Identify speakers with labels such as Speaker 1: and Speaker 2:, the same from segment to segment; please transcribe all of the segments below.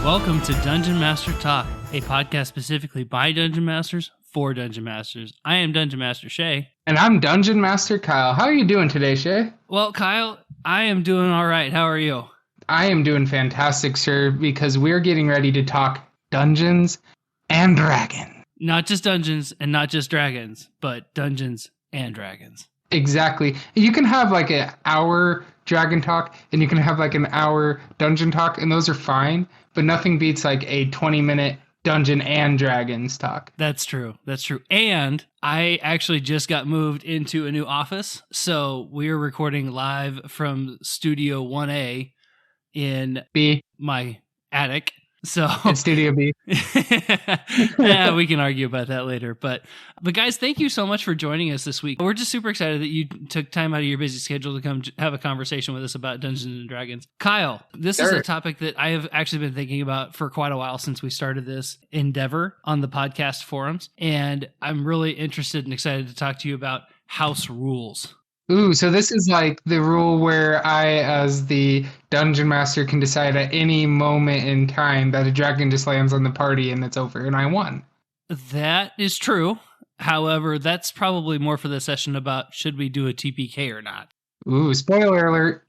Speaker 1: Welcome to Dungeon Master Talk, a podcast specifically by Dungeon Masters for Dungeon Masters. I am Dungeon Master Shay.
Speaker 2: And I'm Dungeon Master Kyle. How are you doing today, Shay?
Speaker 1: Well, Kyle, I am doing all right. How are you?
Speaker 2: I am doing fantastic, sir, because we're getting ready to talk Dungeons and Dragons.
Speaker 1: Not just Dungeons and not just Dragons, but Dungeons and Dragons.
Speaker 2: Exactly. You can have like an hour Dragon Talk and you can have like an hour Dungeon Talk, and those are fine, but nothing beats like a 20-minute Dungeon and Dragons talk.
Speaker 1: That's true. That's true. And I actually just got moved into a new office, so we're recording live from Studio 1A in my attic. So
Speaker 2: it's Studio B.
Speaker 1: Yeah, we can argue about that later. But guys, thank you so much for joining us this week. We're just super excited that you took time out of your busy schedule to come have a conversation with us about Dungeons and Dragons. Kyle, this is a topic that I have actually been thinking about for quite a while since we started this endeavor on the podcast forums. And I'm really interested and excited to talk to you about house rules.
Speaker 2: Ooh, so this is like the rule where I, as the Dungeon Master, can decide at any moment in time that a dragon just lands on the party and it's over and I won.
Speaker 1: That is true. However, that's probably more for the session about should we do a TPK or not.
Speaker 2: Ooh, spoiler alert.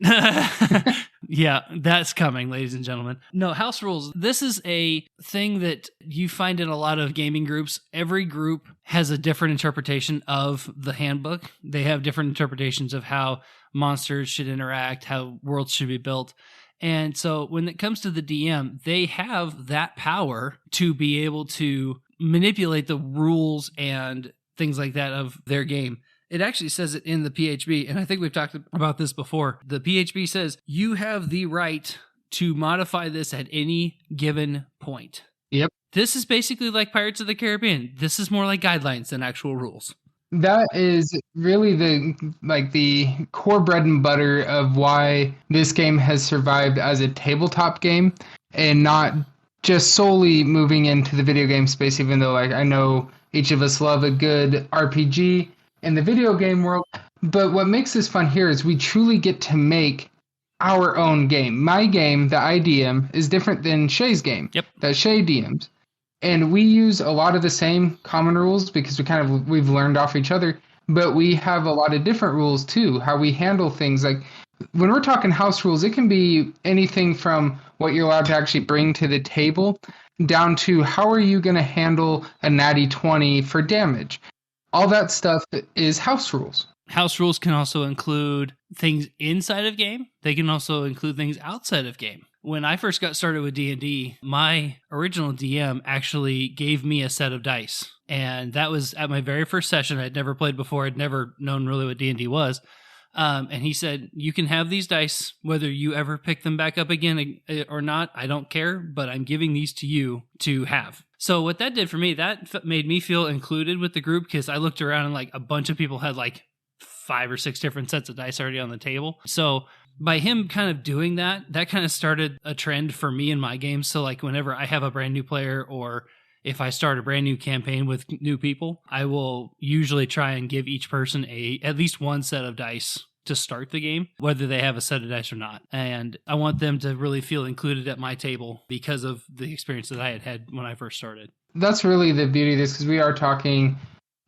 Speaker 1: Yeah, that's coming, ladies and gentlemen. No, house rules. This is a thing that you find in a lot of gaming groups. Every group has a different interpretation of the handbook. They have different interpretations of how monsters should interact, how worlds should be built. And so when it comes to the DM, they have that power to be able to manipulate the rules and things like that of their game. It actually says it in the PHB, and I think we've talked about this before. The PHB says you have the right to modify this at any given point.
Speaker 2: Yep.
Speaker 1: This is basically like Pirates of the Caribbean. This is more like guidelines than actual rules.
Speaker 2: That is really the core bread and butter of why this game has survived as a tabletop game and not just solely moving into the video game space, even though I know each of us love a good RPG in the video game world. But what makes this fun here is we truly get to make our own game. My game that I DM is different than Shay's game that Shay DMs. And we use a lot of the same common rules because we've learned off each other, but we have a lot of different rules too, how we handle things. Like when we're talking house rules, it can be anything from what you're allowed to actually bring to the table down to how are you going to handle a natty 20 for damage. All that stuff is house rules.
Speaker 1: House rules can also include things inside of game. They can also include things outside of game. When I first got started with D&D, my original DM actually gave me a set of dice. And that was at my very first session. I'd never played before. I'd never known really what D&D was. And he said, you can have these dice, whether you ever pick them back up again or not, I don't care, but I'm giving these to you to have. So what that did for me, that made me feel included with the group because I looked around and like a bunch of people had like 5 or 6 different sets of dice already on the table. So by him kind of doing that, that kind of started a trend for me in my game. So like whenever I have a brand new player or if I start a brand new campaign with new people, I will usually try and give each person at least one set of dice to start the game, whether they have a set of dice or not. And I want them to really feel included at my table because of the experience that I had when I first started.
Speaker 2: That's really the beauty of this, because we are talking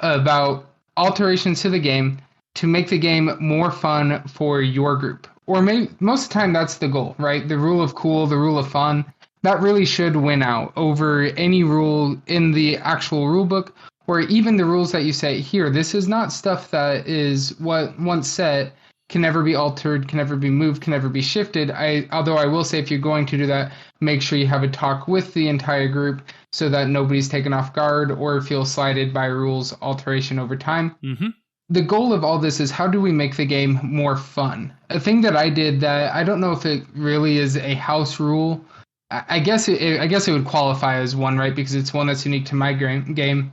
Speaker 2: about alterations to the game to make the game more fun for your group. Or maybe most of the time that's the goal, right? The rule of cool, the rule of fun, that really should win out over any rule in the actual rule book, or even the rules that you say here. This is not stuff that is what once set can never be altered, can never be moved, can never be shifted. Although I will say if you're going to do that, make sure you have a talk with the entire group so that nobody's taken off guard or feels slighted by rules alteration over time.
Speaker 1: Mm-hmm.
Speaker 2: The goal of all this is how do we make the game more fun? A thing that I did that I don't know if it really is a house rule. I guess it would qualify as one, right? Because it's one that's unique to my game.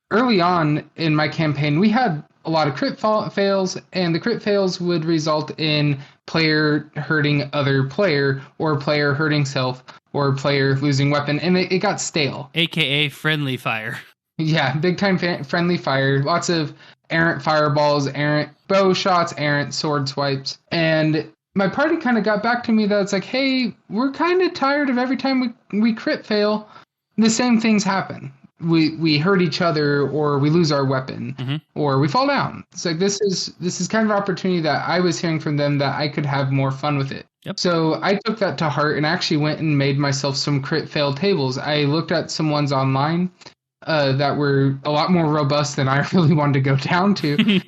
Speaker 2: Early on in my campaign, we had a lot of crit fails, and the crit fails would result in player hurting other player, or player hurting self, or player losing weapon, and it got stale.
Speaker 1: AKA friendly fire.
Speaker 2: Yeah, big time friendly fire. Lots of errant fireballs, errant bow shots, errant sword swipes. And my party kind of got back to me that it's like, hey, we're kind of tired of every time we crit fail, the same things happen. We hurt each other, or we lose our weapon, or we fall down. It's like this is kind of an opportunity that I was hearing from them that I could have more fun with it.
Speaker 1: Yep.
Speaker 2: So I took that to heart and actually went and made myself some crit fail tables. I looked at some ones online that were a lot more robust than I really wanted to go down to,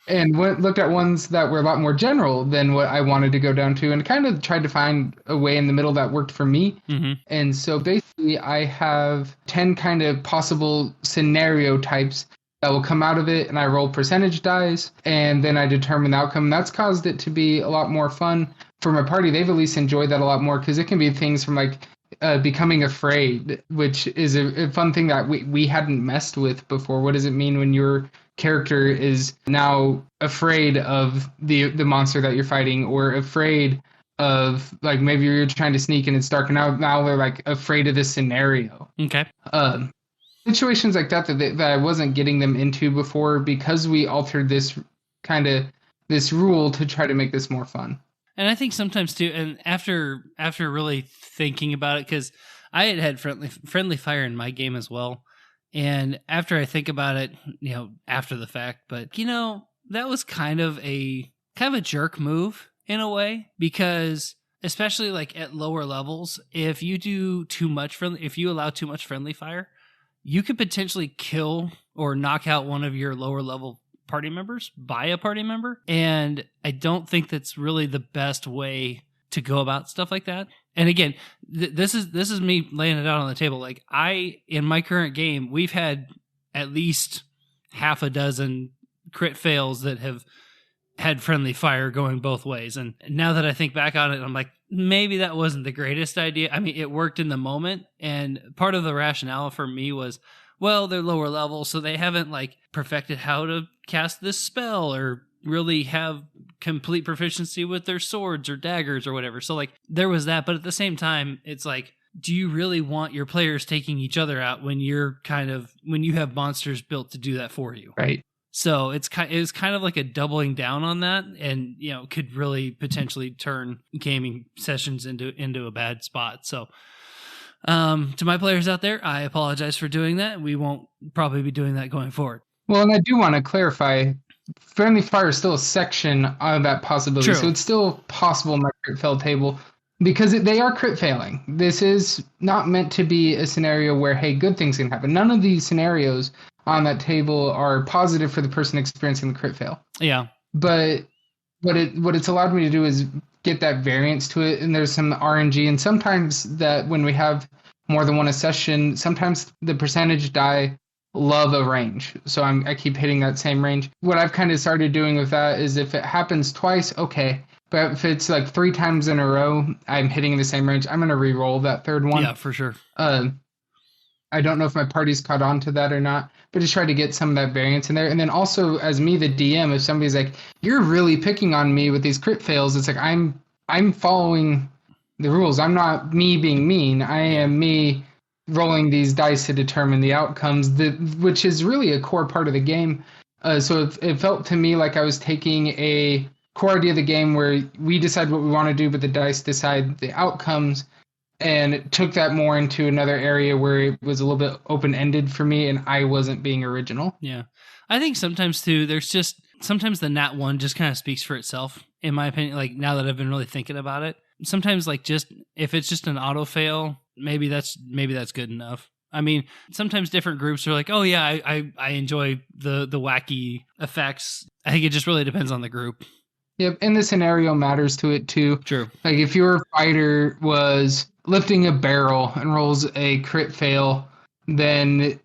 Speaker 2: and looked at ones that were a lot more general than what I wanted to go down to, and kind of tried to find a way in the middle that worked for me. And so basically I have 10 kind of possible scenario types that will come out of it, and I roll percentage dice, and then I determine the outcome. That's caused it to be a lot more fun for my party. They've at least enjoyed that a lot more, because it can be things from like becoming afraid, which is a fun thing that we hadn't messed with before. What does it mean when your character is now afraid of the monster that you're fighting, or afraid of, like, maybe you're trying to sneak and it's dark, and now they're like afraid of this scenario.
Speaker 1: Okay.
Speaker 2: Situations like that I wasn't getting them into before, because we altered this rule to try to make this more fun.
Speaker 1: And I think sometimes too, and after really thinking about it, because I had friendly fire in my game as well. And after I think about it, after the fact, but that was kind of a jerk move in a way, because especially like at lower levels, if you do too much if you allow too much friendly fire, you could potentially kill or knock out one of your lower level party members by a party member. And I don't think that's really the best way to go about stuff like that. And again, this is me laying it out on the table. Like, in my current game, we've had at least half a dozen crit fails that have had friendly fire going both ways. And now that I think back on it, I'm like, maybe that wasn't the greatest idea. I mean, it worked in the moment. And part of the rationale for me was, well, they're lower level, so they haven't like perfected how to cast this spell or really have complete proficiency with their swords or daggers or whatever. So like there was that, but at the same time, it's like, do you really want your players taking each other out when you have monsters built to do that for you?
Speaker 2: Right.
Speaker 1: So it's kind of like a doubling down on that, and could really potentially turn gaming sessions into a bad spot. So to my players out there, I apologize for doing that. We won't probably be doing that going forward.
Speaker 2: Well, and I do want to clarify, friendly fire is still a section of that possibility.
Speaker 1: True.
Speaker 2: So it's still possible in my crit fail table, because they are crit failing. This is not meant to be a scenario where, hey, good things can happen. None of these scenarios on that table are positive for the person experiencing the crit fail.
Speaker 1: Yeah.
Speaker 2: But what it's allowed me to do is get that variance to it, and there's some RNG, and sometimes that when we have more than one a session, sometimes the percentage die love a range. So I keep hitting that same range. What I've kind of started doing with that is, if it happens twice, okay. But if it's like 3 times in a row, I'm hitting the same range, I'm going to re-roll that third one.
Speaker 1: Yeah, for sure.
Speaker 2: I don't know if my party's caught on to that or not, but just try to get some of that variance in there. And then also, as me, the DM, if somebody's like, you're really picking on me with these crit fails, it's like, I'm following the rules. I'm not me being mean. I am me rolling these dice to determine the outcomes, which is really a core part of the game. So it felt to me like I was taking a core idea of the game where we decide what we want to do, but the dice decide the outcomes. And it took that more into another area where it was a little bit open-ended for me, and I wasn't being original.
Speaker 1: Yeah. I think sometimes, too, sometimes the nat 1 just kind of speaks for itself, in my opinion, like now that I've been really thinking about it. Sometimes, like, just if it's just an auto-fail, maybe that's good enough. I mean, sometimes different groups are like, oh, yeah, I enjoy the wacky effects. I think it just really depends on the group.
Speaker 2: Yep, and the scenario matters to it, too.
Speaker 1: True.
Speaker 2: Like, if your fighter was lifting a barrel and rolls a crit fail, then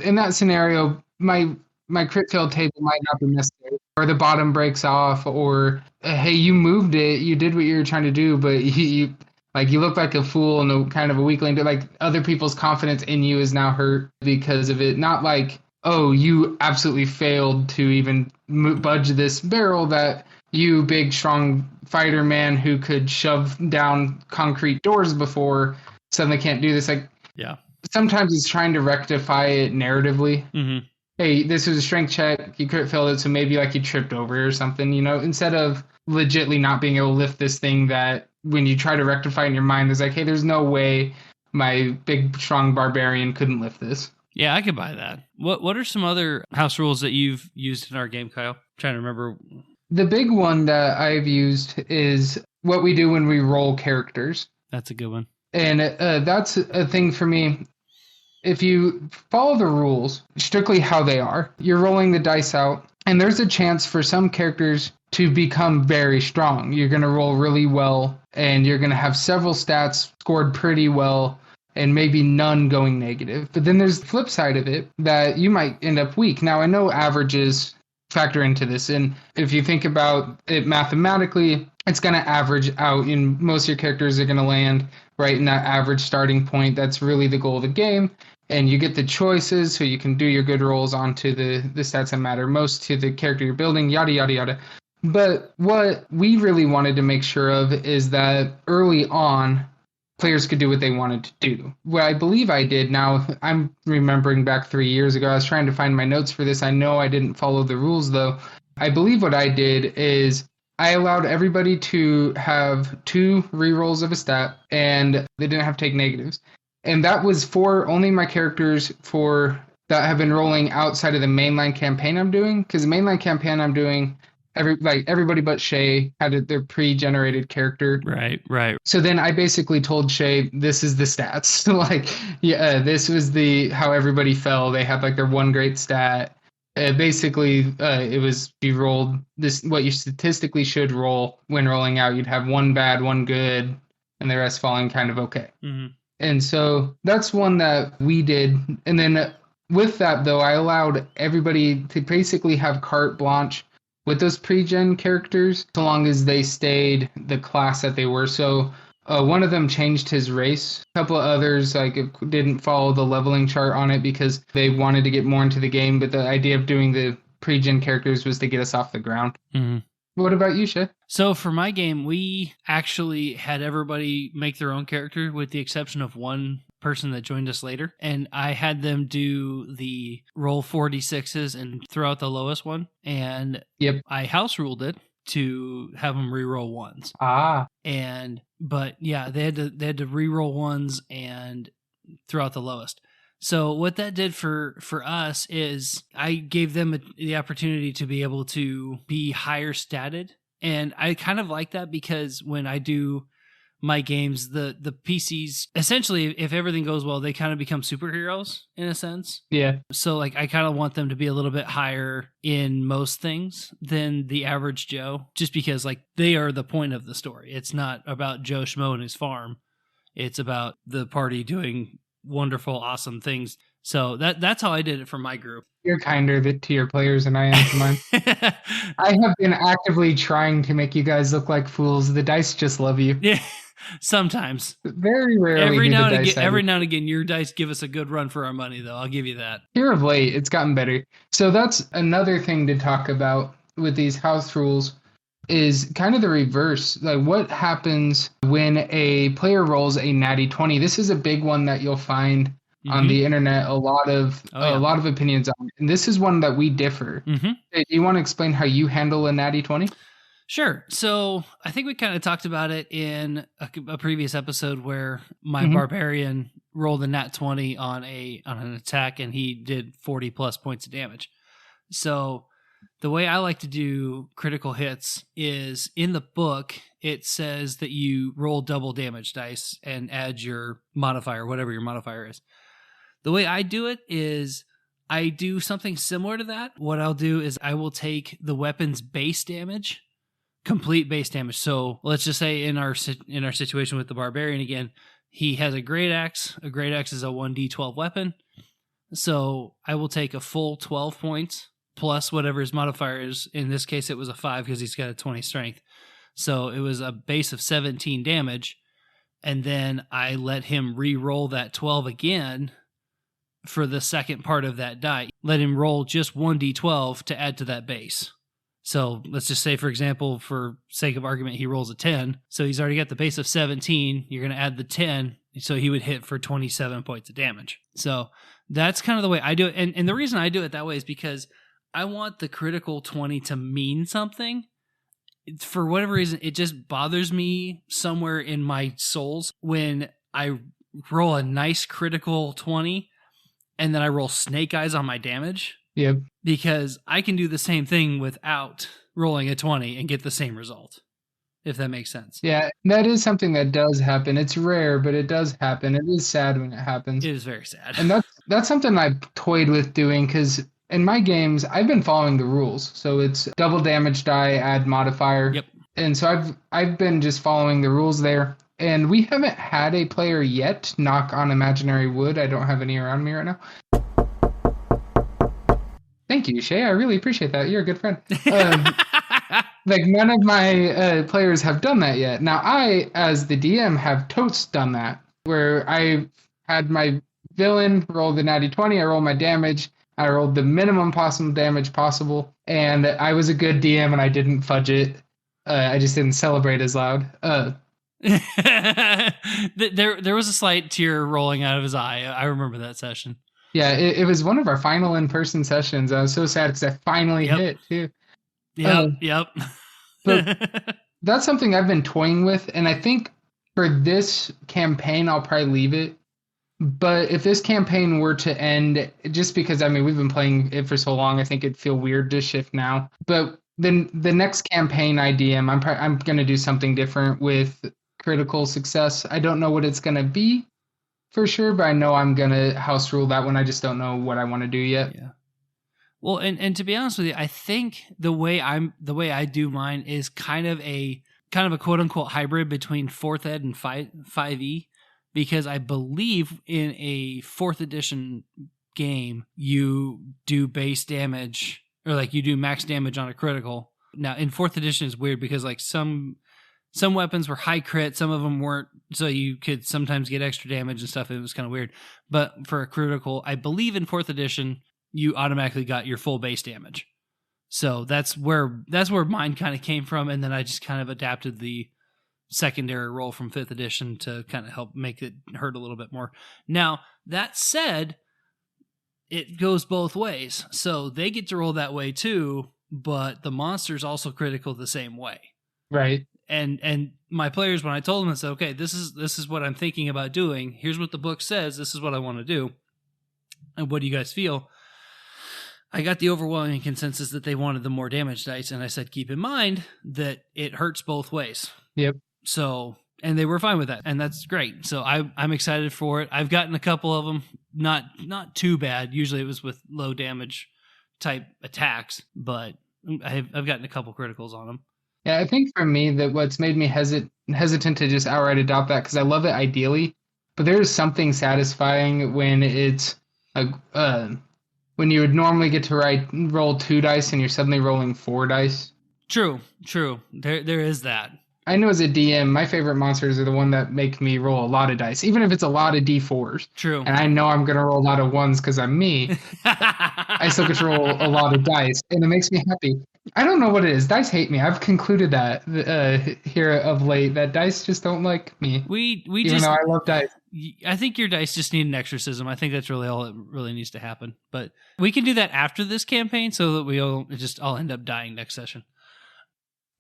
Speaker 2: in that scenario, my crit fail table might not be necessary. Or the bottom breaks off, or, hey, you moved it, you did what you were trying to do, but you look like a fool and a kind of a weakling. But, like, other people's confidence in you is now hurt because of it. Not like, oh, you absolutely failed to even budge this barrel that you, big, strong fighter man who could shove down concrete doors before, suddenly can't do this. Like,
Speaker 1: yeah.
Speaker 2: Sometimes it's trying to rectify it narratively.
Speaker 1: Mm-hmm.
Speaker 2: hey, this was a strength check, you crit failed it, so maybe like you tripped over it or something, instead of legitly not being able to lift this thing that when you try to rectify in your mind, there's like, hey, there's no way my big, strong barbarian couldn't lift this.
Speaker 1: Yeah, I could buy that. What are some other house rules that you've used in our game, Kyle? I'm trying to remember.
Speaker 2: The big one that I've used is what we do when we roll characters.
Speaker 1: That's a good one.
Speaker 2: And that's a thing for me. If you follow the rules strictly how they are, you're rolling the dice out, and there's a chance for some characters to become very strong. You're going to roll really well, and you're going to have several stats scored pretty well, and maybe none going negative. But then there's the flip side of it that you might end up weak. Now, I know averages factor into this, and if you think about it mathematically, it's going to average out, and most of your characters are going to land right in that average starting point. That's really the goal of the game. And you get the choices so you can do your good rolls onto the stats that matter most to the character you're building, yada, yada, yada. But what we really wanted to make sure of is that early on, players could do what they wanted to do. What I believe I did, now I'm remembering back 3 years ago, I was trying to find my notes for this. I know I didn't follow the rules, though. I believe what I did is I allowed everybody to have 2 rerolls of a stat, and they didn't have to take negatives. And that was for only my characters that have been rolling outside of the mainline campaign I'm doing. Because the mainline campaign I'm doing, everybody but Shay had their pre-generated character.
Speaker 1: Right.
Speaker 2: So then I basically told Shay, this is the stats. This was how everybody fell. They had like their one great stat. Basically, it was you rolled what you statistically should roll when rolling out. You'd have one bad, one good, and the rest falling kind of okay.
Speaker 1: Mm-hmm.
Speaker 2: And so that's one that we did. And then with that, though, I allowed everybody to basically have carte blanche with those pre-gen characters, so long as they stayed the class that they were. So one of them changed his race. A couple of others didn't follow the leveling chart on it because they wanted to get more into the game. But the idea of doing the pre-gen characters was to get us off the ground.
Speaker 1: Mm-hmm.
Speaker 2: What about you, Shay?
Speaker 1: So for my game, we actually had everybody make their own character with the exception of one person that joined us later. And I had them do the roll 4d6s and throw out the lowest one. And
Speaker 2: Yep.
Speaker 1: I house ruled it to have them reroll ones. But yeah, they had to reroll ones and throw out the lowest. So what that did for us is I gave them the opportunity to be able to be higher statted. And I kind of like that because when I do my games, the PCs, essentially, if everything goes well, they kind of become superheroes in a sense.
Speaker 2: Yeah.
Speaker 1: So I kind of want them to be a little bit higher in most things than the average Joe, just because they are the point of the story. It's not about Joe Schmo and his farm. It's about the party doing wonderful, awesome things. So that's how I did it for my group.
Speaker 2: You're kinder to your players than I am to mine. I have been actively trying to make you guys look like fools. The dice just love you.
Speaker 1: Yeah, sometimes.
Speaker 2: Very rarely.
Speaker 1: Every now and again, your dice give us a good run for our money, though. I'll give you that.
Speaker 2: Here of late, it's gotten better. So that's another thing to talk about with these house rules is kind of the reverse. Like what happens when a player rolls a natty 20? This is a big one that you'll find on the internet, a lot of opinions on. And this is one that we differ.
Speaker 1: Mm-hmm.
Speaker 2: Do you want to explain how you handle a natty 20?
Speaker 1: Sure. So I think we kind of talked about it in a previous episode where my barbarian rolled a nat 20 on an attack and he did 40 plus points of damage. So the way I like to do critical hits is in the book, it says that you roll double damage dice and add your modifier, whatever your modifier is. The way I do it is I do something similar to that. What I'll do is I will take the weapon's base damage, complete base damage. So let's just say in our situation with the barbarian again, he has a great axe. A great axe is a 1d12 weapon. So I will take a full 12 points plus whatever his modifier is. In this case, it was a 5 because he's got a 20 strength. So it was a base of 17 damage. And then I let him re-roll that 12 again for the second part of that die. Let him roll just 1d12 to add to that base. So let's just say, for example, for sake of argument, he rolls a 10. So he's already got the base of 17. You're going to add the 10. So he would hit for 27 points of damage. So That's kind of the way I do it. And the reason I do it that way is because I want the critical 20 to mean something. For whatever reason, it just bothers me somewhere in my souls when I roll a nice critical 20 and then I roll snake eyes on my damage.
Speaker 2: Yep.
Speaker 1: Because I can do the same thing without rolling a 20 and get the same result, if that makes sense.
Speaker 2: Yeah, that is something that does happen. It's rare, but it does happen. It is sad when it happens.
Speaker 1: It is very sad.
Speaker 2: And that's something I've toyed with doing, because in my games, I've been following the rules. So it's double damage die, add modifier.
Speaker 1: Yep.
Speaker 2: And so I've been just following the rules there. And we haven't had a player yet knock on imaginary wood. I don't have any around me right now. Thank you, Shay. I really appreciate that. You're a good friend. Like, none of my players have done that yet. Now, I, as the DM, have totes done that, where I had my villain roll the natty 20, I rolled my damage, I rolled the minimum possible damage possible, and I was a good DM and I didn't fudge it. I just didn't celebrate as loud.
Speaker 1: There was a slight tear rolling out of his eye. I remember that session.
Speaker 2: Yeah, it was one of our final in-person sessions. I was so sad because I finally hit, too.
Speaker 1: Yep.
Speaker 2: But that's something I've been toying with, and I think for this campaign, I'll probably leave it. But if this campaign were to end, just because, I mean, we've been playing it for so long, I think it'd feel weird to shift now. But then the next campaign I DM, I'm going to do something different with critical success. I don't know what it's going to be for sure, but I know I'm going to house rule that one. I just don't know what I want to do yet.
Speaker 1: Yeah. Well, and to be honest with you, I think the way I do mine is kind of a quote unquote hybrid between 4th ed and 5e, because I believe in a 4th edition game you do base damage, or like you do max damage on a critical. Now in 4th edition is weird because like some weapons were high crit, some of them weren't, so you could sometimes get extra damage and stuff. It was kind of weird. But for a critical, I believe in 4th edition you automatically got your full base damage. So that's where mine kind of came from, and then I just kind of adapted the secondary roll from 5th edition to kind of help make it hurt a little bit more. Now, that said, it goes both ways. So they get to roll that way too, but the monster's also critical the same way.
Speaker 2: Right.
Speaker 1: And my players, when I told them, I said, okay, this is what I'm thinking about doing. Here's what the book says. This is what I want to do. And what do you guys feel? I got the overwhelming consensus that they wanted the more damage dice, and I said, keep in mind that it hurts both ways.
Speaker 2: Yep.
Speaker 1: So, and they were fine with that, and that's great. So I'm excited for it. I've gotten a couple of them, not too bad. Usually it was with low damage type attacks, but I've gotten a couple criticals on them.
Speaker 2: Yeah, I think for me that what's made me hesitant to just outright adopt that, because I love it ideally, but there is something satisfying when it's when you would normally get to roll 2 dice and you're suddenly rolling 4 dice.
Speaker 1: True. There is that.
Speaker 2: I know as a DM, my favorite monsters are the one that make me roll a lot of dice, even if it's a lot of D4s.
Speaker 1: True.
Speaker 2: And I know I'm going to roll a lot of 1s because I'm me. I still get to roll a lot of dice, and it makes me happy. I don't know what it is. Dice hate me. I've concluded that here of late, that dice just don't like me. Even though I love dice.
Speaker 1: I think your dice just need an exorcism. I think that's really all that really needs to happen. But we can do that after this campaign so that we all end up dying next session.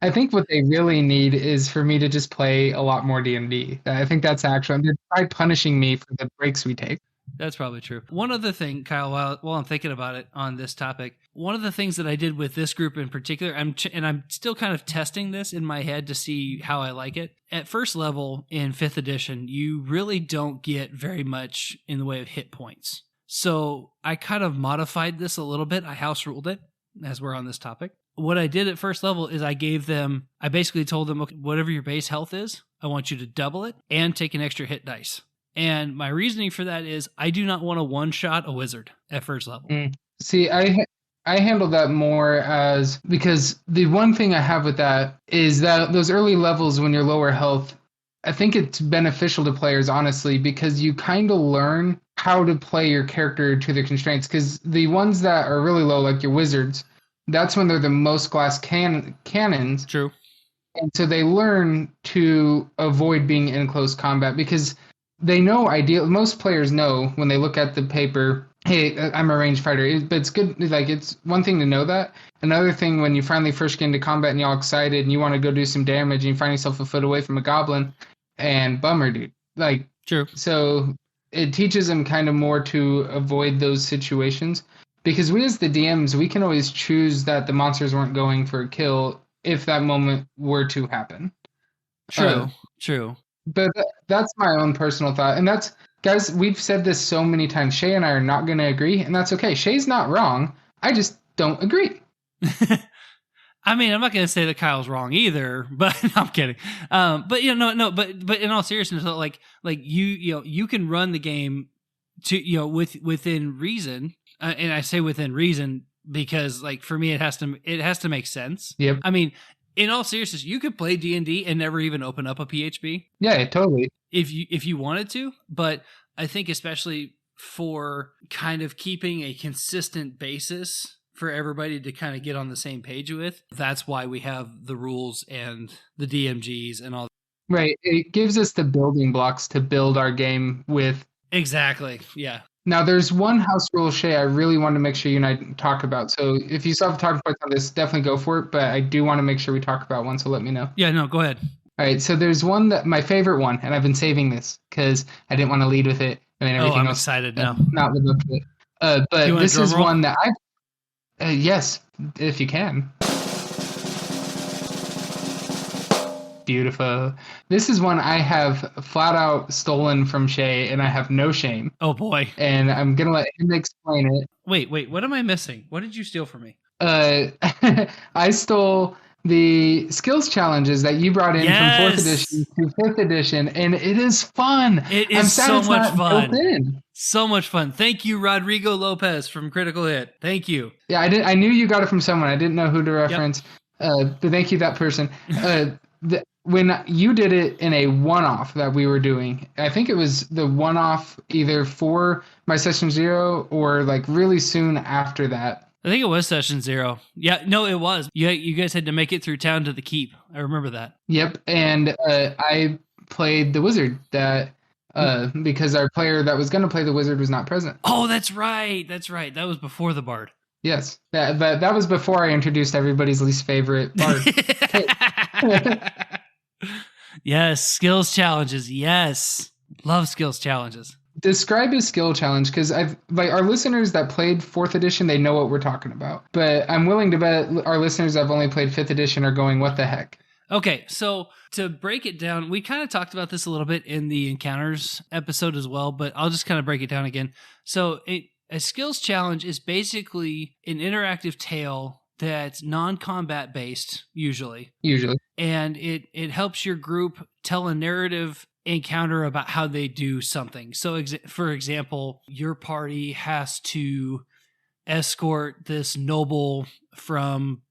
Speaker 2: I think what they really need is for me to just play a lot more D&D. I think that's actually, they're try punishing me for the breaks we take.
Speaker 1: That's probably true. One other thing, Kyle, while I'm thinking about it on this topic, one of the things that I did with this group in particular, and I'm still kind of testing this in my head to see how I like it. At first level in 5th edition, you really don't get very much in the way of hit points. So I kind of modified this a little bit. I house ruled it as we're on this topic. What I did at first level is I basically told them, okay, whatever your base health is, I want you to double it and take an extra hit dice. And my reasoning for that is I do not want to one-shot a wizard at first level.
Speaker 2: See, I handle that more as, because the one thing I have with that is that those early levels when you're lower health, I think it's beneficial to players, honestly, because you kind of learn how to play your character to the constraints. Because the ones that are really low, like your wizards, that's when they're the most glass cannons.
Speaker 1: True.
Speaker 2: And so they learn to avoid being in close combat because they know most players know when they look at the paper, hey, I'm a ranged fighter. But it's good. Like, it's one thing to know that. Another thing, when you finally first get into combat and you're all excited and you want to go do some damage and you find yourself a foot away from a goblin, and bummer, dude. Like,
Speaker 1: True.
Speaker 2: so it teaches them kind of more to avoid those situations, because we as the DMs, we can always choose that the monsters weren't going for a kill if that moment were to happen.
Speaker 1: True. True.
Speaker 2: But that's my own personal thought. And that's, guys, we've said this so many times. Shay and I are not going to agree, and that's okay. Shay's not wrong. I just don't agree.
Speaker 1: I mean, I'm not going to say that Kyle's wrong either, but no, I'm kidding. But but in all seriousness, like you can run the game to within reason, and I say within reason because like for me it has to make sense.
Speaker 2: Yep.
Speaker 1: I mean, in all seriousness, you could play D&D and never even open up a PHB.
Speaker 2: Yeah, totally.
Speaker 1: If you wanted to, but I think especially for kind of keeping a consistent basis for everybody to kind of get on the same page with, that's why we have the rules and the DMGs and all.
Speaker 2: Right. It gives us the building blocks to build our game with.
Speaker 1: Exactly. Yeah.
Speaker 2: Now, there's one house rule, Shay, I really want to make sure you and I talk about. So if you still have talking points on this, definitely go for it. But I do want to make sure we talk about one, so let me know.
Speaker 1: Yeah, no, go ahead.
Speaker 2: All right. So there's one that my favorite one, and I've been saving this because I didn't want to lead with it. And then everything
Speaker 1: I'm
Speaker 2: else,
Speaker 1: excited now.
Speaker 2: Not live up to it. But this is one that yes, if you can. Beautiful. This is one I have flat out stolen from Shay, and I have no shame.
Speaker 1: Oh boy.
Speaker 2: And I'm gonna let him explain it.
Speaker 1: Wait, what am I missing? What did you steal from me?
Speaker 2: I stole the skills challenges that you brought in from 4th edition to 5th edition, and it is fun.
Speaker 1: It is so much fun. So much fun. Thank you, Rodrigo Lopez from Critical Hit. Thank you.
Speaker 2: Yeah, I knew you got it from someone. I didn't know who to reference. Yep. But thank you, that person. When you did it in a one-off that we were doing, I think it was the one-off either for my session 0 or like really soon after that.
Speaker 1: I think it was session 0. Yeah, no, it was. You guys had to make it through town to the keep. I remember that.
Speaker 2: Yep, and I played the wizard because our player that was going to play the wizard was not present.
Speaker 1: Oh, that's right. That was before the bard.
Speaker 2: Yes, that was before I introduced everybody's least favorite bard.
Speaker 1: Yes, skills challenges. Yes, love skills challenges.
Speaker 2: Describe a skill challenge, because our listeners that played 4th edition, they know what we're talking about. But I'm willing to bet our listeners that have only played 5th edition are going, what the heck?
Speaker 1: Okay, so to break it down, we kind of talked about this a little bit in the Encounters episode as well, but I'll just kind of break it down again. So a skills challenge is basically an interactive tale that's non-combat based, usually. And it helps your group tell a narrative encounter about how they do something. So, for example, your party has to escort this noble from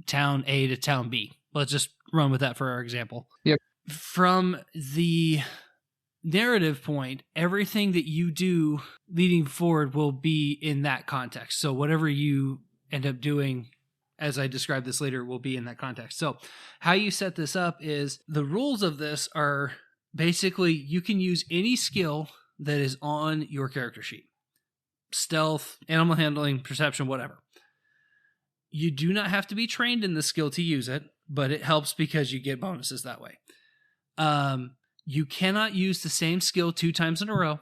Speaker 1: town A to town B. Let's just run with that for our example.
Speaker 2: Yep.
Speaker 1: From the narrative point, everything that you do leading forward will be in that context. So whatever you end up doing, as I describe this later, will be in that context. So how you set this up is the rules of this are basically you can use any skill that is on your character sheet. Stealth, animal handling, perception, whatever. You do not have to be trained in the skill to use it, but it helps because you get bonuses that way. You cannot use the same skill 2 times in a row,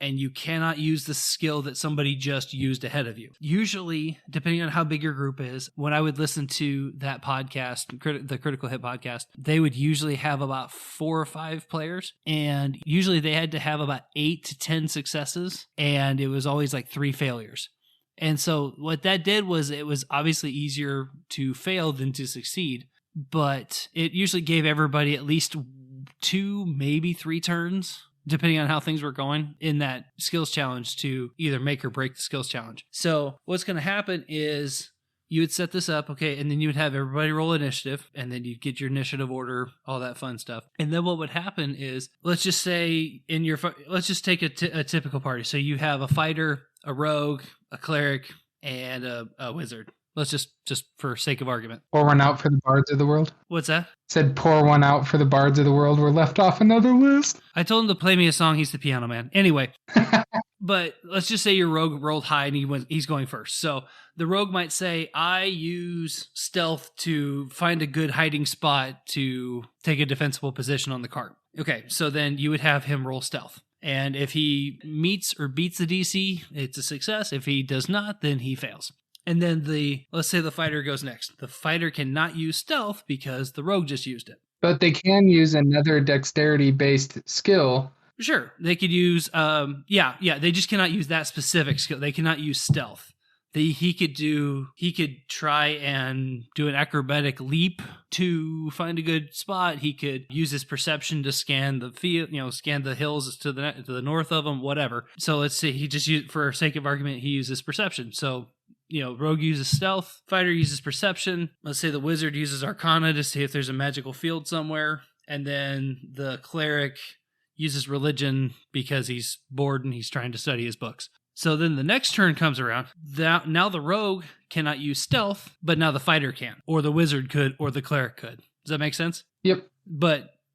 Speaker 1: and you cannot use the skill that somebody just used ahead of you. Usually, depending on how big your group is, when I would listen to that podcast, the Critical Hit podcast, they would usually have about 4 or 5 players, and usually they had to have about 8 to 10 successes, and it was always like 3 failures. And so what that did was it was obviously easier to fail than to succeed, but it usually gave everybody at least 2, maybe 3 turns, depending on how things were going in that skills challenge to either make or break the skills challenge. So what's going to happen is you would set this up, okay, and then you would have everybody roll initiative, and then you'd get your initiative order, all that fun stuff. And then what would happen is, let's just say let's just take a typical party. So you have a fighter, a rogue, a cleric, and a wizard. Let's just for sake of argument.
Speaker 2: Pour one out for the bards of the world.
Speaker 1: What's that?
Speaker 2: Said pour one out for the bards of the world. We're left off another list.
Speaker 1: I told him to play me a song. He's the piano man. Anyway, but let's just say your rogue rolled high and he's going first. So the rogue might say, I use stealth to find a good hiding spot to take a defensible position on the cart. Okay, so then you would have him roll stealth. And if he meets or beats the DC, it's a success. If he does not, then he fails. And then let's say the fighter goes next. The fighter cannot use stealth because the rogue just used it.
Speaker 2: But they can use another dexterity-based skill.
Speaker 1: Sure, they could use, they just cannot use that specific skill. They cannot use stealth. He could try and do an acrobatic leap to find a good spot. He could use his perception to scan the field, scan the hills to the north of him, whatever. So let's say he just used, for sake of argument, he uses perception. So, rogue uses stealth, fighter uses perception. Let's say the wizard uses arcana to see if there's a magical field somewhere. And then the cleric uses religion because he's bored and he's trying to study his books. So then the next turn comes around. Now the rogue cannot use stealth, but now the fighter can, or the wizard could, or the cleric could. Does that make sense?
Speaker 2: Yep.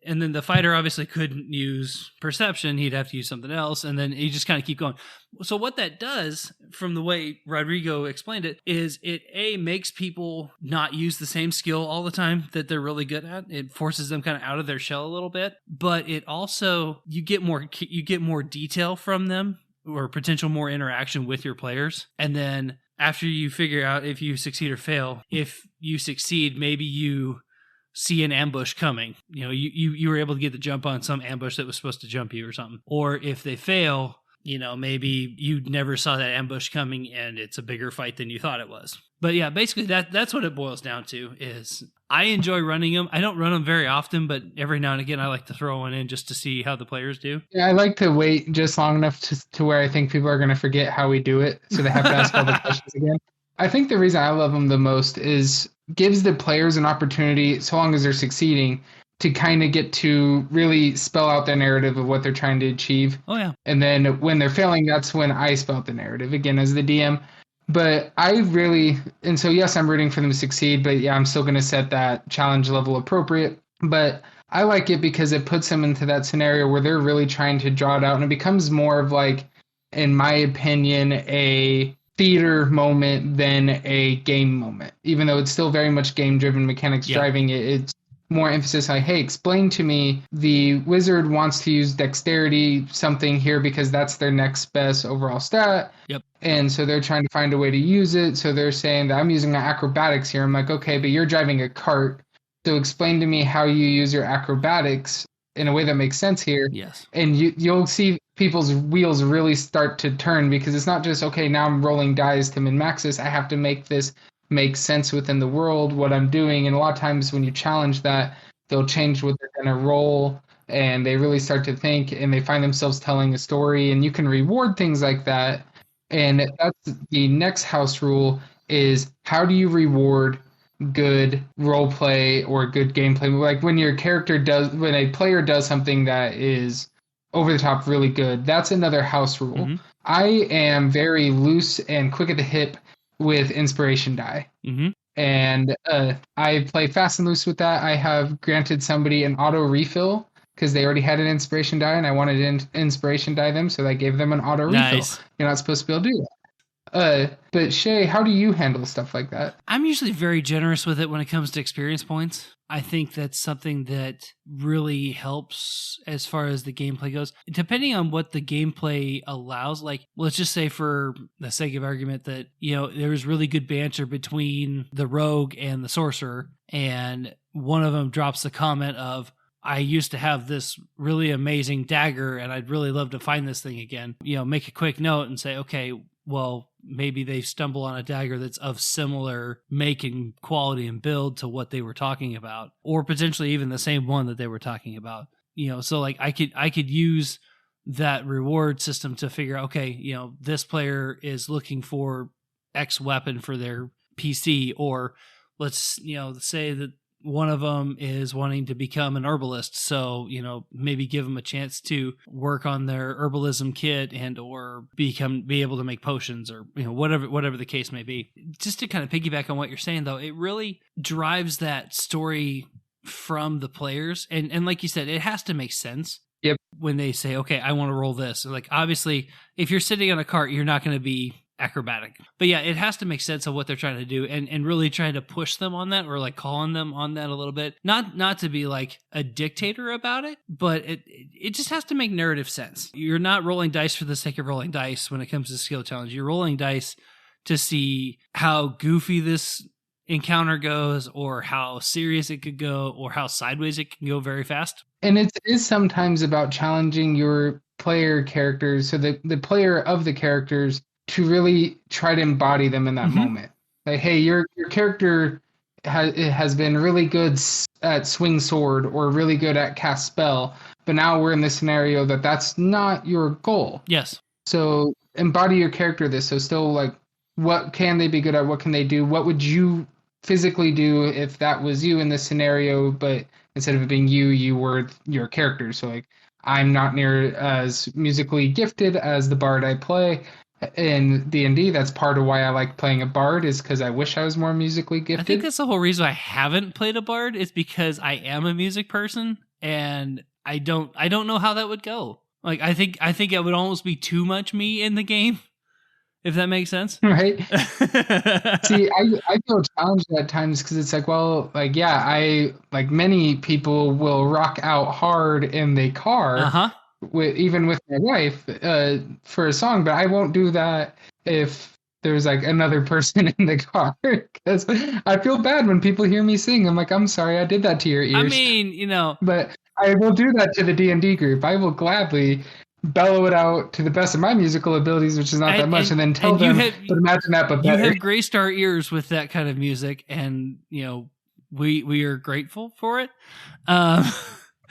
Speaker 1: And then the fighter obviously couldn't use perception. He'd have to use something else. And then you just kind of keep going. So what that does, from the way Rodrigo explained it, is it makes people not use the same skill all the time that they're really good at. It forces them kind of out of their shell a little bit. But it also, you get more detail from them, or potential more interaction with your players. And then after you figure out if you succeed or fail, if you succeed, maybe you see an ambush coming. You were able to get the jump on some ambush that was supposed to jump you or something. Or if they fail, maybe you never saw that ambush coming and it's a bigger fight than you thought it was. But yeah, basically that's what it boils down to. Is I enjoy running them. I don't run them very often, but every now and again I like to throw one in just to see how the players do.
Speaker 2: Yeah, I like to wait just long enough to where I think people are going to forget how we do it, so they have to ask all the questions again. I think the reason I love them the most is gives the players an opportunity, so long as they're succeeding, to kind of get to really spell out the narrative of what they're trying to achieve.
Speaker 1: Oh, yeah.
Speaker 2: And then when they're failing, that's when I spell out the narrative, again, as the DM. But yes, I'm rooting for them to succeed, but yeah, I'm still going to set that challenge level appropriate. But I like it because it puts them into that scenario where they're really trying to draw it out, and it becomes more of like, in my opinion, a theater moment than a game moment. Even though it's still very much game-driven mechanics driving it, it's more emphasis on, hey, explain to me, the wizard wants to use dexterity something here because that's their next best overall stat.
Speaker 1: Yep.
Speaker 2: And so they're trying to find a way to use it. So they're saying that I'm using my acrobatics here. I'm like, okay, but you're driving a cart. So explain to me how you use your acrobatics in a way that makes sense here.
Speaker 1: Yes.
Speaker 2: And you'll see people's wheels really start to turn, because it's not just, okay, now I'm rolling dice to min-max this. I have to make this make sense within the world, what I'm doing. And a lot of times when you challenge that, they'll change what they're going to roll, and they really start to think, and they find themselves telling a story, and you can reward things like that. And that's the next house rule, is how do you reward good role play or good gameplay? Like when when a player does something that is over the top really good, that's another house rule. Mm-hmm. I am very loose and quick at the hip with inspiration die.
Speaker 1: Mm-hmm.
Speaker 2: And I play fast and loose with that. I have granted somebody an auto refill because they already had an inspiration die, and I wanted to inspiration die them, so I gave them an auto refill. You're not supposed to be able to do that. But Shay, how do you handle stuff like that?
Speaker 1: I'm usually very generous with it when it comes to experience points. I think that's something that really helps as far as the gameplay goes. Depending on what the gameplay allows, like let's just say for the sake of argument that, there was really good banter between the rogue and the sorcerer, and one of them drops the comment of, I used to have this really amazing dagger and I'd really love to find this thing again. Make a quick note and say, okay, well, maybe they stumble on a dagger that's of similar make and quality and build to what they were talking about, or potentially even the same one that they were talking about. So like I could use that reward system to figure out, okay, this player is looking for X weapon for their PC, or let's say that one of them is wanting to become an herbalist, so maybe give them a chance to work on their herbalism kit and or be able to make potions, or whatever the case may be. Just to kind of piggyback on what you're saying, though, it really drives that story from the players, and like you said, it has to make sense.
Speaker 2: Yep.
Speaker 1: When they say, okay, I want to roll this, like, obviously if you're sitting on a cart, you're not going to be acrobatic, but yeah, it has to make sense of what they're trying to do, and really trying to push them on that, or like calling them on that a little bit, not to be like a dictator about it, but it just has to make narrative sense. You're not rolling dice for the sake of rolling dice when it comes to skill challenge. You're rolling dice to see how goofy this encounter goes, or how serious it could go, or how sideways it can go very fast.
Speaker 2: And it is sometimes about challenging your player characters, so the player of the characters, to really try to embody them in that moment. Like, hey, your character has been really good at swing sword, or really good at cast spell, but now we're in the scenario that's not your goal.
Speaker 1: Yes.
Speaker 2: So embody your character this. So still, like, what can they be good at? What can they do? What would you physically do if that was you in this scenario, but instead of it being you were your character? So, like, I'm not near as musically gifted as the bard I play in D&D. That's part of why I like playing a bard, is because I wish I was more musically gifted.
Speaker 1: I think that's the whole reason I haven't played a bard, is because I am a music person, and I don't know how that would go. Like, I think it would almost be too much me in the game, if that makes sense.
Speaker 2: Right. See, I feel challenged at times, because it's like, well, like, yeah, I, like many people, will rock out hard in the car, even with my wife, for a song, but I won't do that if there's like another person in the car, because I feel bad when people hear me sing. I'm like, I'm sorry I did that to your ears.
Speaker 1: I mean,
Speaker 2: but I will do that to the D&D group. I will gladly bellow it out to the best of my musical abilities, which is not that much, and then tell them, but imagine that, but better.
Speaker 1: You have graced our ears with that kind of music, and we are grateful for it.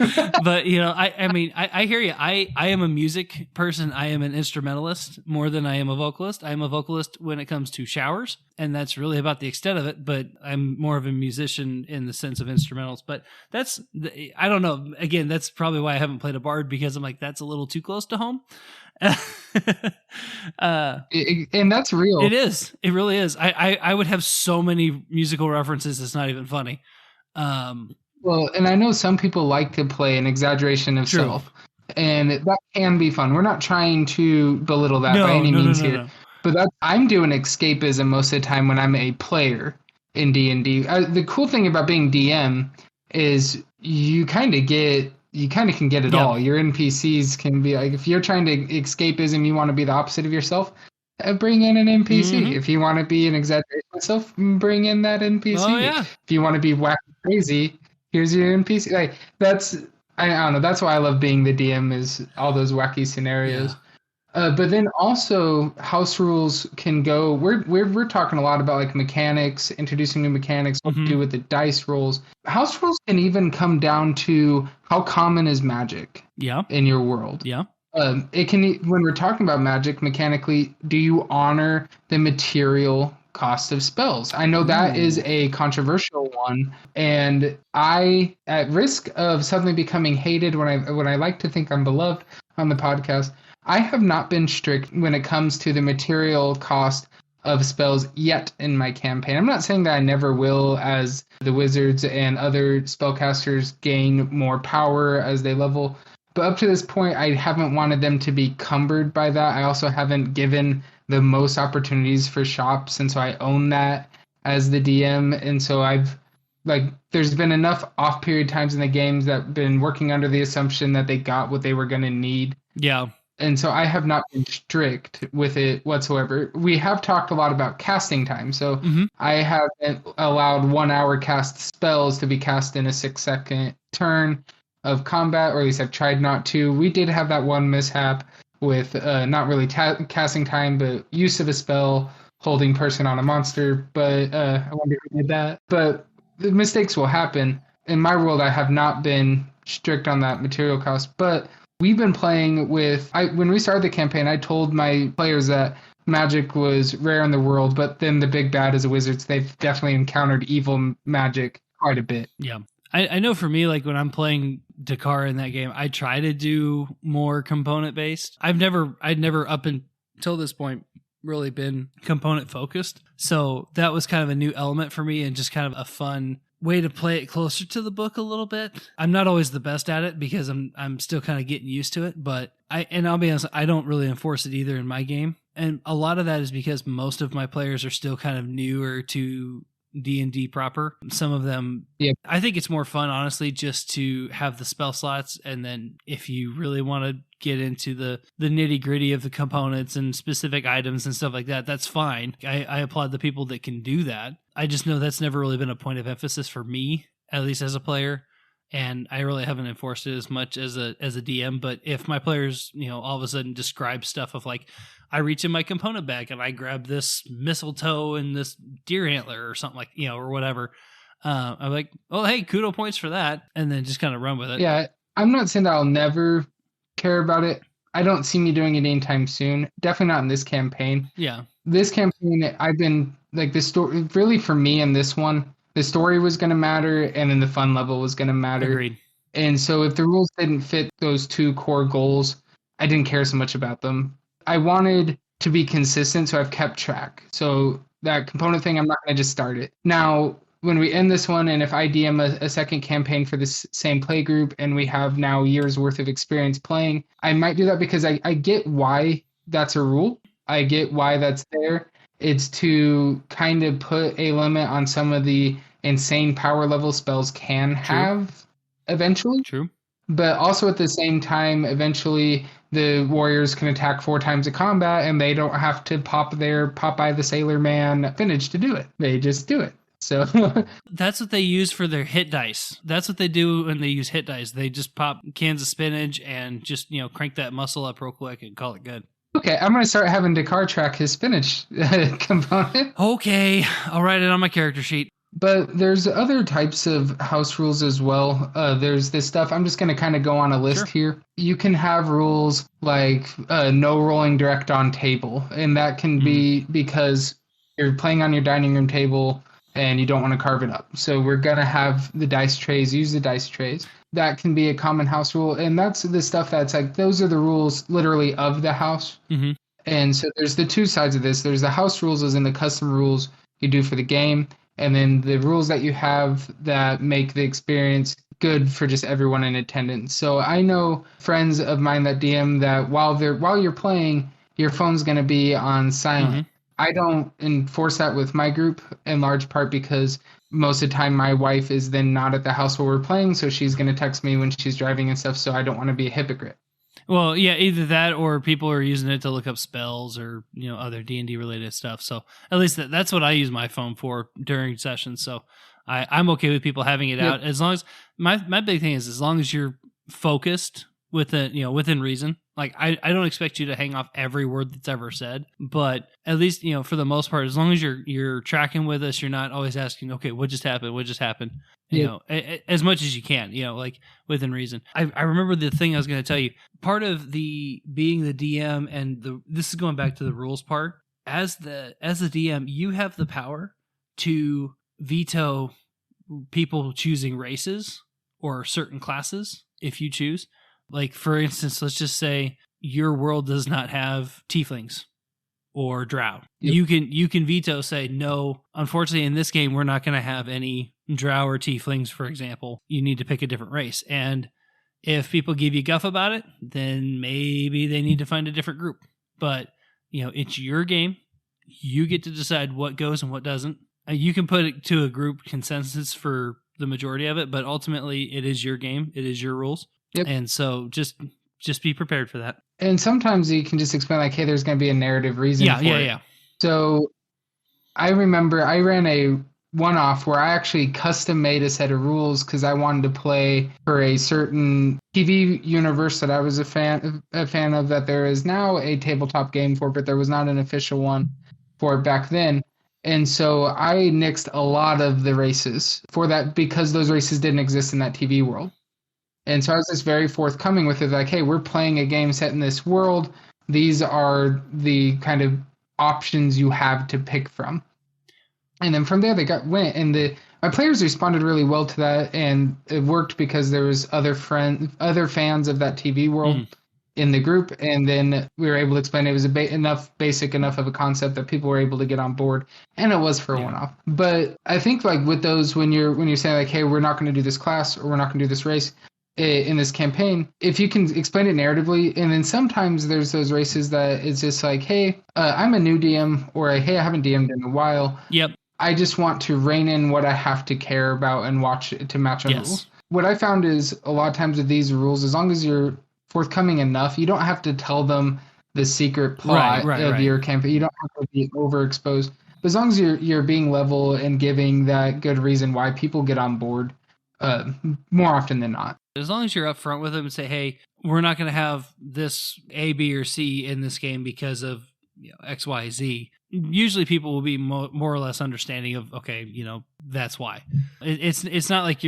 Speaker 1: But I hear you. I am a music person. I am an instrumentalist more than I am a vocalist. I am a vocalist when it comes to showers, and that's really about the extent of it. But I'm more of a musician in the sense of instrumentals. But I don't know. Again, that's probably why I haven't played a bard, because I'm like, that's a little too close to home.
Speaker 2: And that's real.
Speaker 1: It is. It really is. I would have so many musical references. It's not even funny.
Speaker 2: Well, and I know some people like to play an exaggeration of self, and that can be fun. We're not trying to belittle that by any means here. No. But I'm doing escapism most of the time when I'm a player in D&D. The cool thing about being DM is you kind of can get it all. Your NPCs can be like, if you're trying to escapism, you want to be the opposite of yourself, bring in an NPC. If you want to be an exaggeration of self, bring in that NPC.
Speaker 1: Oh, yeah.
Speaker 2: If you want to be wacky crazy, here's your NPC. Like, I don't know. That's why I love being the DM, is all those wacky scenarios. Yeah. But then also, house rules can go. We're talking a lot about like mechanics, introducing new mechanics, what to do with the dice rolls. House rules can even come down to how common is magic. Yeah. In your world. Yeah. It can, when we're talking about magic mechanically, do you honor the material cost of spells? I know that is a controversial one, and I, at risk of suddenly becoming hated when I like to think I'm beloved on the podcast, I have not been strict when it comes to the material cost of spells yet in my campaign. I'm not saying that I never will, as the wizards and other spellcasters gain more power as they level, but up to this point, I haven't wanted them to be cumbered by that. I also haven't given the most opportunities for shops, and so I own that as the DM. And so there's been enough off-period times in the games that I've been working under the assumption that they got what they were going to need. Yeah. And so I have not been strict with it whatsoever. We have talked a lot about casting time. So I haven't allowed 1 hour cast spells to be cast in a 6-second turn of combat, or at least I've tried not to. We did have that one mishap with not really casting time, but use of a spell, holding person on a monster. But I wonder who did that. But the mistakes will happen. In my world, I have not been strict on that material cost. But we've been playing with... when we started the campaign, I told my players that magic was rare in the world, but then the big bad is the wizards. They've definitely encountered evil magic quite a bit.
Speaker 1: Yeah. I know for me, like when I'm playing Dakar in that game, I try to do more component based. I'd never up until this point really been component focused. So that was kind of a new element for me and just kind of a fun way to play it closer to the book a little bit. I'm not always the best at it because I'm still kind of getting used to it, but I'll be honest, I don't really enforce it either in my game. And a lot of that is because most of my players are still kind of newer to D&D proper. Some of them,
Speaker 2: Yep.
Speaker 1: I think it's more fun, honestly, just to have the spell slots. And then if you really want to get into the nitty gritty of the components and specific items and stuff like that, that's fine. I applaud the people that can do that. I just know that's never really been a point of emphasis for me, at least as a player. And I really haven't enforced it as much as a DM. But if my players, all of a sudden describe stuff of like, I reach in my component bag and I grab this mistletoe and this deer antler or something like, or whatever. I'm like, oh, hey, kudo points for that. And then just kind of run with it.
Speaker 2: Yeah, I'm not saying that I'll never care about it. I don't see me doing it anytime soon. Definitely not in this campaign.
Speaker 1: Yeah.
Speaker 2: This campaign, I've been like the story, really for me in this one, the story was going to matter and then the fun level was going to matter.
Speaker 1: Agreed.
Speaker 2: And so if the rules didn't fit those two core goals, I didn't care so much about them. I wanted to be consistent, so I've kept track. So that component thing, I'm not going to just start it. Now, when we end this one, and if I DM a second campaign for this same play group, and we have now years worth of experience playing, I might do that because I get why that's a rule. I get why that's there. It's to kind of put a limit on some of the insane power level spells can have eventually.
Speaker 1: True.
Speaker 2: But also at the same time, eventually the warriors can attack 4 times a combat and they don't have to pop their Popeye the Sailor Man finish to do it. They just do it. So
Speaker 1: that's what they use for their hit dice. That's what they do when they use hit dice. They just pop cans of spinach and just, crank that muscle up real quick and call it good.
Speaker 2: Okay, I'm going to start having Dakar track his spinach component.
Speaker 1: Okay, I'll write it on my character sheet.
Speaker 2: But there's other types of house rules as well. There's this stuff. I'm just going to kind of go on a list here. You can have rules like no rolling direct on table. And that can be because you're playing on your dining room table and you don't want to carve it up. So we're going to have the dice trays, use the dice trays. That can be a common house rule. And that's the stuff that's like, those are the rules literally of the house.
Speaker 1: Mm-hmm.
Speaker 2: And so there's the two sides of this. There's the house rules as in the custom rules you do for the game. And then the rules that you have that make the experience good for just everyone in attendance. So I know friends of mine that DM that while you're playing, your phone's going to be on silent. Mm-hmm. I don't enforce that with my group in large part because most of the time my wife is then not at the house while we're playing, so she's going to text me when she's driving and stuff, so I don't want to be a hypocrite.
Speaker 1: Well, yeah, either that or people are using it to look up spells or, other D&D related stuff. So at least that's what I use my phone for during sessions. So I'm okay with people having it out as long as my big thing is as long as you're focused within reason. Like I don't expect you to hang off every word that's ever said, but at least, for the most part, as long as you're tracking with us, you're not always asking, okay, what just happened? What just happened? As much as you can, like within reason. I remember the thing I was going to tell you. Part of the being the DM and this is going back to the rules part. As the DM, you have the power to veto people choosing races or certain classes if you choose. Like, for instance, let's just say your world does not have tieflings or drow. Yep. You can veto, say, no, unfortunately, in this game, we're not going to have any drow or tieflings, for example. You need to pick a different race. And if people give you guff about it, then maybe they need to find a different group. But, it's your game. You get to decide what goes and what doesn't. You can put it to a group consensus for the majority of it, but ultimately, it is your game. It is your rules. Yep. And so just be prepared for that. And
Speaker 2: sometimes you can just explain like, hey, there's going to be a narrative reason for it. Yeah. So I remember I ran a one-off where I actually custom made a set of rules because I wanted to play for a certain TV universe that I was a fan of that there is now a tabletop game for, but there was not an official one for it back then. And so I nixed a lot of the races for that because those races didn't exist in that TV world. And so I was just very forthcoming with it, like, hey, we're playing a game set in this world. These are the kind of options you have to pick from. And then from there they went, and my players responded really well to that, and it worked because there was other fans of that TV world in the group, and then we were able to explain it was basic enough of a concept that people were able to get on board, and it was for a one-off. But I think like with those, when you're saying like, hey, we're not going to do this class or we're not going to do this race in this campaign, if you can explain it narratively, and then sometimes there's those races that it's just like, hey, I'm a new DM, or hey, I haven't DM'd in a while.
Speaker 1: Yep.
Speaker 2: I just want to rein in what I have to care about and watch to match on rules. What I found is a lot of times with these rules, as long as you're forthcoming enough, you don't have to tell them the secret plot of your campaign. You don't have to be overexposed. But as long as you're being level and giving that good reason why people get on board, more often than not.
Speaker 1: As long as you're upfront with them and say, hey, we're not going to have this A, B, or C in this game because of X, Y, Z. Usually people will be more or less understanding of, okay, that's why. It's not like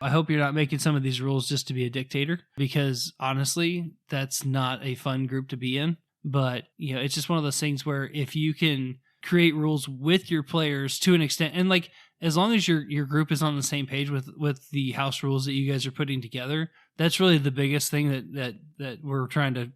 Speaker 1: I hope you're not making some of these rules just to be a dictator, because honestly, that's not a fun group to be in. But, it's just one of those things where if you can create rules with your players to an extent, and like, as long as your group is on the same page with the house rules that you guys are putting together, that's really the biggest thing that we're trying to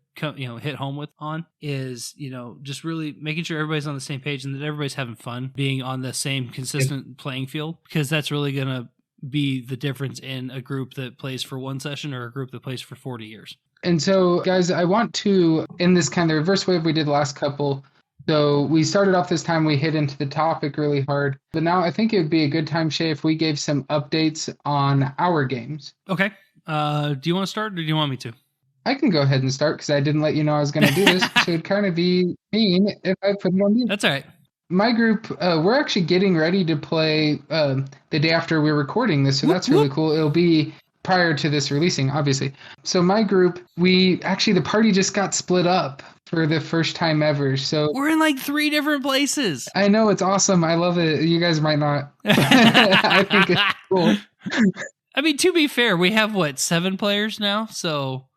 Speaker 1: hit home with on is, just really making sure everybody's on the same page and that everybody's having fun being on the same consistent playing field, because that's really going to be the difference in a group that plays for one session or a group that plays for 40 years. And
Speaker 2: so, guys, I want to, in this kind of reverse wave we did the last couple, so we started off this time, we hit into the topic really hard, but now I think it would be a good time, Shay, if we gave some updates on our games.
Speaker 1: Okay. Do you want to start, or do you want me to?
Speaker 2: I can go ahead and start because I didn't let you know I was going to do this. So it'd kind of be mean if I put it on you.
Speaker 1: That's all right.
Speaker 2: My group, we're actually getting ready to play the day after we're recording this, so that's really cool. It'll be prior to this releasing, obviously. So my group, the party just got split up for the first time ever. So
Speaker 1: we're in like 3 different places.
Speaker 2: I know, it's awesome. I love it. You guys might not. I think it's cool.
Speaker 1: I mean, to be fair, we have 7 players now, so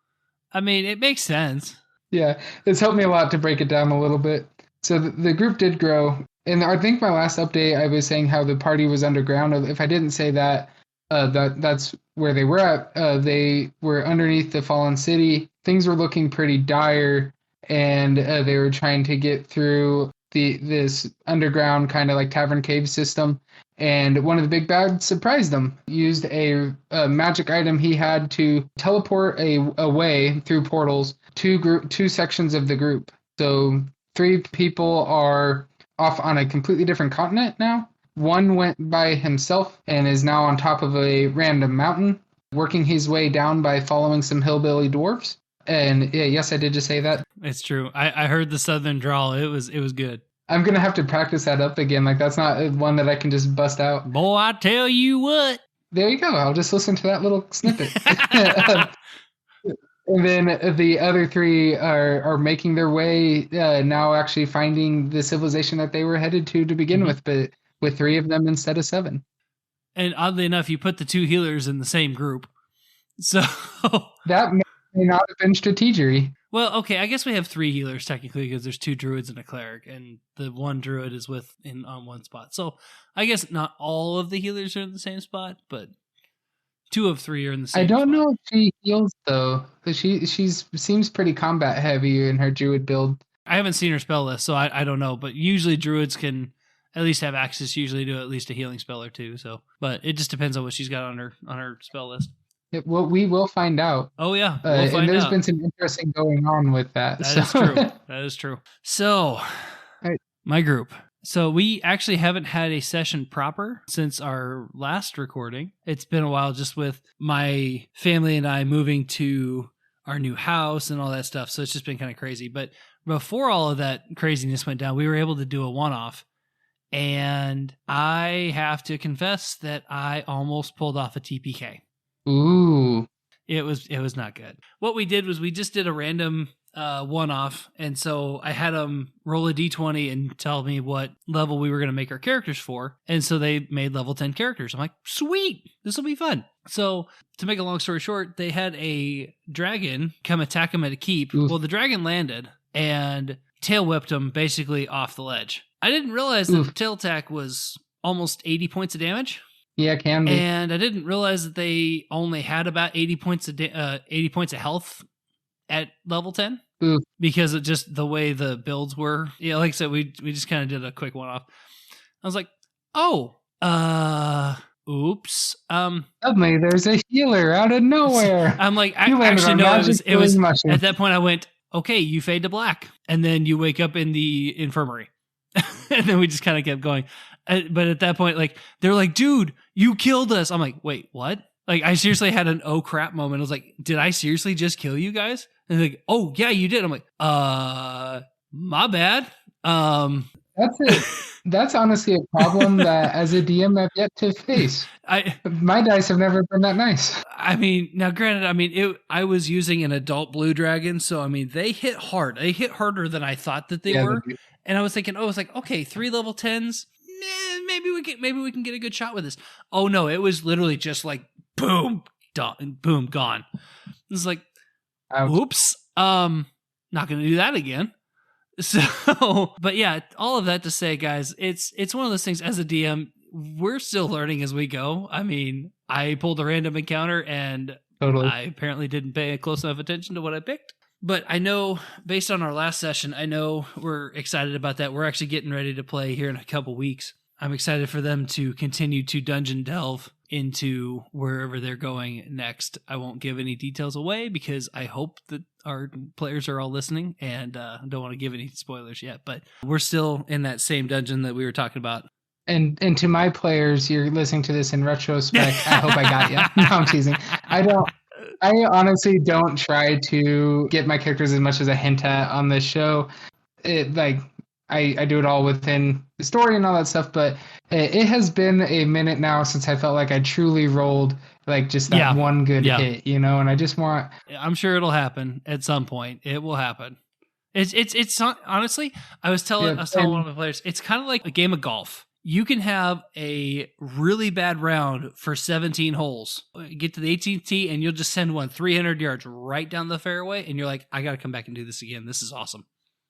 Speaker 1: I mean, it makes sense.
Speaker 2: Yeah, it's helped me a lot to break it down a little bit. So the group did grow, and I think my last update I was saying how the party was underground. If I didn't say that, that's where they were at. They were underneath the fallen city. Things were looking pretty dire, and they were trying to get through this underground kind of like tavern cave system. And one of the big bads surprised them, used a magic item he had to teleport away through portals two sections of the group. So 3 people are off on a completely different continent now. One went by himself and is now on top of a random mountain, working his way down by following some hillbilly dwarves. And yes, I did just say that.
Speaker 1: It's true. I heard the southern drawl. It was good.
Speaker 2: I'm going to have to practice that up again. Like, that's not one that I can just bust out.
Speaker 1: Boy, I tell you what.
Speaker 2: There you go. I'll just listen to that little snippet. And then the other 3 are making their way now, actually finding the civilization that they were headed to begin with, but with 3 of them instead of 7.
Speaker 1: And oddly enough, you put the 2 healers in the same group. So
Speaker 2: that may not have been strategery.
Speaker 1: Well, okay, I guess we have 3 healers technically because there's 2 druids and a cleric, and the 1 druid is on one spot. So I guess not all of the healers are in the same spot, but 2 of 3 are in the same spot.
Speaker 2: I don't know if she heals though, because she seems pretty combat heavy in her druid build.
Speaker 1: I haven't seen her spell list, so I don't know. But usually druids can at least have access usually to at least a healing spell or 2. So, but it just depends on what she's got on her spell list.
Speaker 2: Well, we will find out.
Speaker 1: Oh, yeah. We'll find
Speaker 2: and there's
Speaker 1: out.
Speaker 2: been some interesting going on with that.
Speaker 1: That is true. That is true. So, my group. So, we actually haven't had a session proper since our last recording. It's been a while just with my family and I moving to our new house and all that stuff. So, it's just been kind of crazy. But before all of that craziness went down, we were able to do a one-off. And I have to confess that I almost pulled off a TPK.
Speaker 2: Ooh.
Speaker 1: It was not good. What we did was we just did a random one-off, and so I had them roll a d20 and tell me what level we were going to make our characters for, and so they made level 10 characters. I'm like, sweet, this will be fun. So to make a long story short, they had a dragon come attack them at a keep. Oof. Well, the dragon landed and tail whipped them basically off the ledge. I didn't realize that the tail attack was almost 80 points of damage.
Speaker 2: Yeah, it can be.
Speaker 1: And I didn't realize that they only had about 80 points of 80 points of health at level 10.
Speaker 2: Oof.
Speaker 1: Because of just the way the builds were. Yeah, like I said, we just kind of did a quick one off. I was like, oh, oops.
Speaker 2: Suddenly there's a healer out of nowhere.
Speaker 1: I'm like, actually, no, it was at that point I went, okay, you fade to black. And then you wake up in the infirmary. And then we just kind of kept going. But at that point, like, they're like, dude, you killed us. I'm like, wait, what? Like, I seriously had an oh crap moment. I was like, did I seriously just kill you guys? And they're like, oh yeah, you did. I'm like, my bad.
Speaker 2: That's it. That's honestly a problem that as a DM I've yet to face. My dice have never been that nice.
Speaker 1: I mean, now granted, I was using an adult blue dragon, so I mean they hit hard. They hit harder than I thought that they were. And I was thinking, okay, 3 level 10s. Maybe we can get a good shot with this. Oh no, it was literally just like boom, boom, gone. It's like, oops, not gonna do that again. So, but yeah, all of that to say, guys, it's one of those things. As a DM, we're still learning as we go. I mean, I pulled a random encounter and I apparently didn't pay close enough attention to what I picked. But I know, based on our last session, I know we're excited about that. We're actually getting ready to play here in a couple weeks. I'm excited for them to continue to dungeon delve into wherever they're going next. I won't give any details away because I hope that our players are all listening, and don't want to give any spoilers yet. But we're still in that same dungeon that we were talking about.
Speaker 2: And to my players, you're listening to this in retrospect. I hope I got you. No, I'm teasing. I honestly don't try to get my characters as much as I hint at on this show. I do it all within the story and all that stuff, but it has been a minute now since I felt like I truly rolled like just that one good hit, you know, and I just want...
Speaker 1: I'm sure it'll happen at some point. It will happen. It's not, honestly, I was telling one of my players, it's kind of like a game of golf. You can have a really bad round for 17 holes. Get to the 18th tee and you'll just send one 300 yards right down the fairway, and you're like, I got to come back and do this again. This is awesome.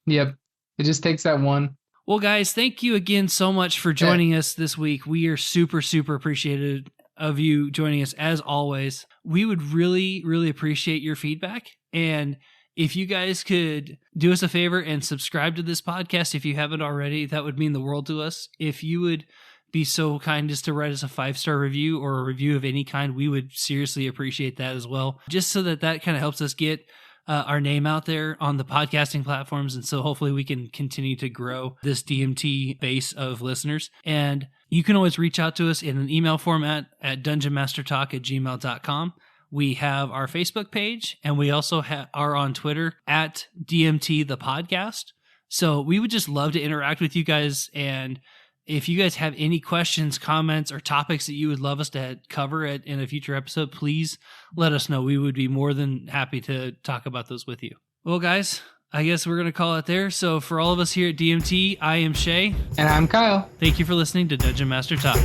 Speaker 2: Yep. It just takes that one.
Speaker 1: Well, guys, thank you again so much for joining us this week. We are super, super appreciative of you joining us as always. We would really, really appreciate your feedback. And if you guys could do us a favor and subscribe to this podcast if you haven't already, that would mean the world to us. If you would be so kind as to write us a 5-star review or a review of any kind, we would seriously appreciate that as well. Just so that kind of helps us get our name out there on the podcasting platforms. And so hopefully we can continue to grow this DMT base of listeners. And you can always reach out to us in an email format at dungeonmastertalk@gmail.com. We have our Facebook page, and we also are on Twitter at DMT the podcast. So we would just love to interact with you guys. And if you guys have any questions, comments, or topics that you would love us to cover in a future episode, please let us know. We would be more than happy to talk about those with you. Well, guys, I guess we're going to call it there. So for all of us here at DMT, I am Shay.
Speaker 2: And I'm Kyle.
Speaker 1: Thank you for listening to Dungeon Master Talk.